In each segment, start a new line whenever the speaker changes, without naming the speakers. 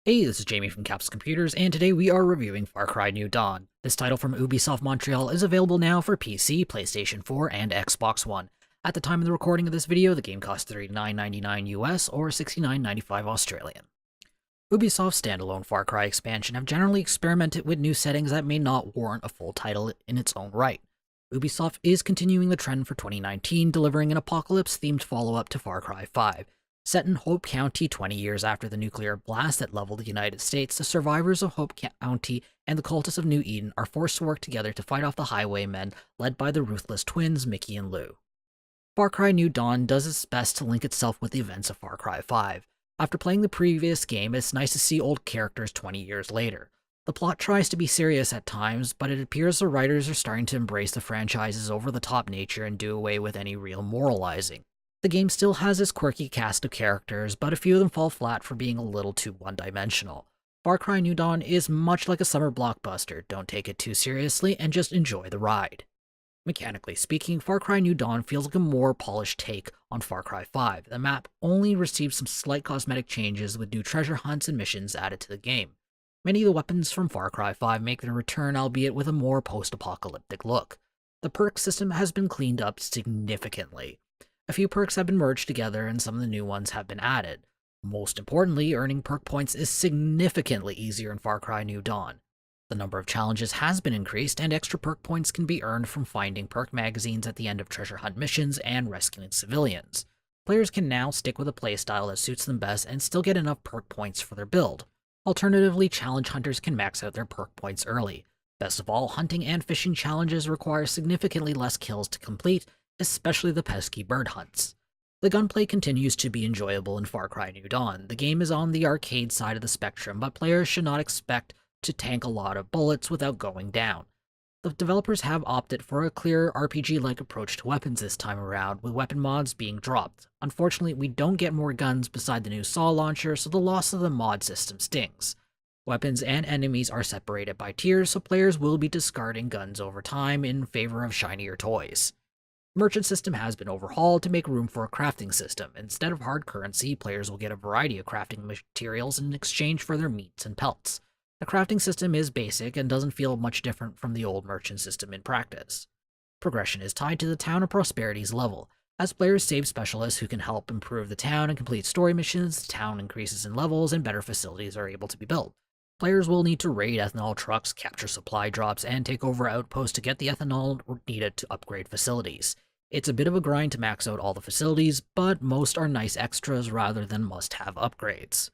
Hey, this is Jamie from Capsule Computers, and today we are reviewing Far Cry New Dawn. This title from Ubisoft Montreal is available now for PC, PlayStation 4, and Xbox One. At the time of the recording of this video, the game costs $39.99 US or $69.95 Australian. Ubisoft's standalone Far Cry expansion have generally experimented with new settings that may not warrant a full title in its own right. Ubisoft is continuing the trend for 2019, delivering an apocalypse-themed follow-up to Far Cry 5. Set in Hope County 20 years after the nuclear blast that leveled the United States, the survivors of Hope County and the cultists of New Eden are forced to work together to fight off the Highwaymen led by the ruthless twins Mickey and Lou. Far Cry New Dawn does its best to link itself with the events of Far Cry 5. After playing the previous game, it's nice to see old characters 20 years later. The plot tries to be serious at times, but it appears the writers are starting to embrace the franchise's over-the-top nature and do away with any real moralizing. The game still has its quirky cast of characters, but a few of them fall flat for being a little too one-dimensional. Far Cry New Dawn is much like a summer blockbuster. Don't take it too seriously and just enjoy the ride. Mechanically speaking, Far Cry New Dawn feels like a more polished take on Far Cry 5. The map only received some slight cosmetic changes with new treasure hunts and missions added to the game. Many of the weapons from Far Cry 5 make their return, albeit with a more post-apocalyptic look. The perk system has been cleaned up significantly. A few perks have been merged together and some of the new ones have been added. Most importantly, earning perk points is significantly easier in Far Cry New Dawn. The number of challenges has been increased, and extra perk points can be earned from finding perk magazines at the end of treasure hunt missions and rescuing civilians. Players can now stick with a playstyle that suits them best and still get enough perk points for their build. Alternatively, challenge hunters can max out their perk points early. Best of all, hunting and fishing challenges require significantly less kills to complete, especially the pesky bird hunts. The gunplay continues to be enjoyable in Far Cry New Dawn. The game is on the arcade side of the spectrum, but players should not expect to tank a lot of bullets without going down. The developers have opted for a clear RPG-like approach to weapons this time around, with weapon mods being dropped. Unfortunately, we don't get more guns beside the new saw launcher, so the loss of the mod system stings. Weapons and enemies are separated by tiers, so players will be discarding guns over time in favor of shinier toys. The merchant system has been overhauled to make room for a crafting system. Instead of hard currency, players will get a variety of crafting materials in exchange for their meats and pelts. The crafting system is basic and doesn't feel much different from the old merchant system in practice. Progression is tied to the Town of Prosperity's level. As players save specialists who can help improve the town and complete story missions, the town increases in levels and better facilities are able to be built. Players will need to raid ethanol trucks, capture supply drops, and take over outposts to get the ethanol needed to upgrade facilities. It's a bit of a grind to max out all the facilities, but most are nice extras rather than must-have upgrades.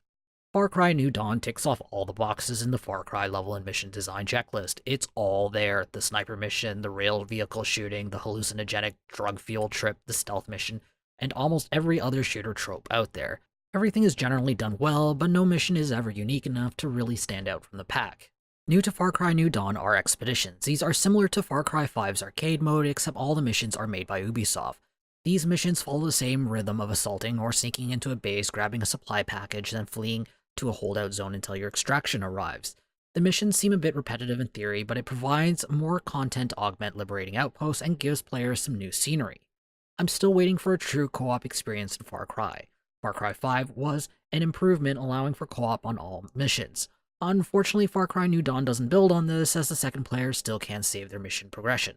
Far Cry New Dawn ticks off all the boxes in the Far Cry level and mission design checklist. It's all there. The sniper mission, the rail vehicle shooting, the hallucinogenic drug fuel trip, the stealth mission, and almost every other shooter trope out there. Everything is generally done well, but no mission is ever unique enough to really stand out from the pack. New to Far Cry New Dawn are expeditions. These are similar to Far Cry 5's arcade mode, except all the missions are made by Ubisoft. These missions follow the same rhythm of assaulting or sneaking into a base, grabbing a supply package, then fleeing to a holdout zone until your extraction arrives. The missions seem a bit repetitive in theory, but it provides more content to augment liberating outposts and gives players some new scenery. I'm still waiting for a true co-op experience in Far Cry. Far Cry 5 was an improvement, allowing for co-op on all missions. Unfortunately, Far Cry New Dawn doesn't build on this, as the second player still can't save their mission progression.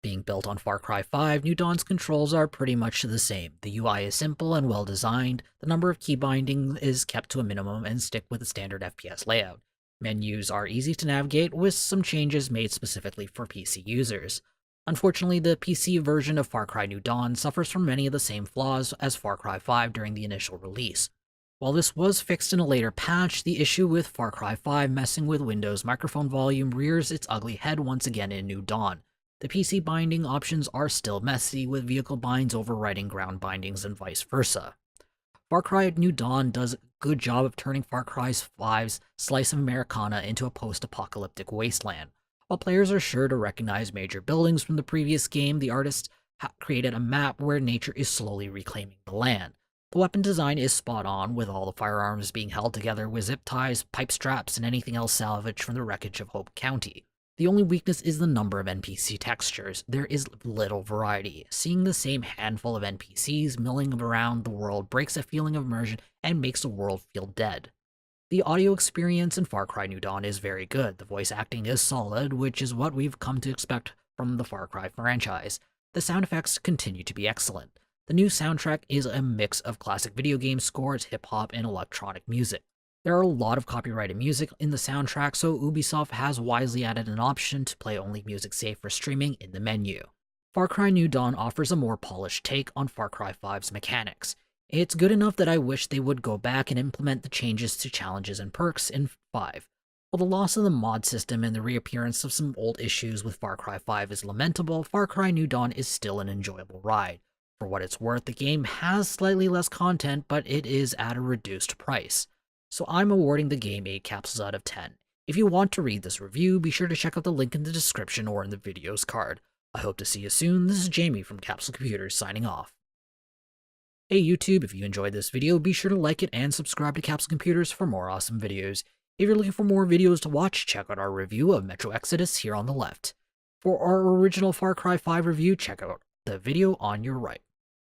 Being built on Far Cry 5, New Dawn's controls are pretty much the same. The UI is simple and well designed, the number of key bindings is kept to a minimum and stick with the standard FPS layout. Menus are easy to navigate, with some changes made specifically for PC users. Unfortunately, the PC version of Far Cry New Dawn suffers from many of the same flaws as Far Cry 5 during the initial release. While this was fixed in a later patch, the issue with Far Cry 5 messing with Windows microphone volume rears its ugly head once again in New Dawn. The PC binding options are still messy, with vehicle binds overriding ground bindings and vice versa. Far Cry New Dawn does a good job of turning Far Cry 5's slice of Americana into a post-apocalyptic wasteland. While players are sure to recognize major buildings from the previous game, the artists created a map where nature is slowly reclaiming the land. The weapon design is spot on, with all the firearms being held together with zip ties, pipe straps, and anything else salvaged from the wreckage of Hope County. The only weakness is the number of NPC textures. There is little variety. Seeing the same handful of NPCs milling around the world breaks a feeling of immersion and makes the world feel dead. The audio experience in Far Cry New Dawn is very good, the voice acting is solid, which is what we've come to expect from the Far Cry franchise. The sound effects continue to be excellent. The new soundtrack is a mix of classic video game scores, hip-hop, and electronic music. There are a lot of copyrighted music in the soundtrack, so Ubisoft has wisely added an option to play only music safe for streaming in the menu. Far Cry New Dawn offers a more polished take on Far Cry 5's mechanics. It's good enough that I wish they would go back and implement the changes to challenges and perks in 5. While the loss of the mod system and the reappearance of some old issues with Far Cry 5 is lamentable, Far Cry New Dawn is still an enjoyable ride. For what it's worth, the game has slightly less content, but it is at a reduced price. So I'm awarding the game 8 capsules out of 10. If you want to read this review, be sure to check out the link in the description or in the video's card. I hope to see you soon. This is Jamie from Capsule Computers signing off. Hey YouTube, if you enjoyed this video, be sure to like it and subscribe to Capsule Computers for more awesome videos. If you're looking for more videos to watch, check out our review of Metro Exodus here on the left. For our original Far Cry 5 review, check out the video on your right.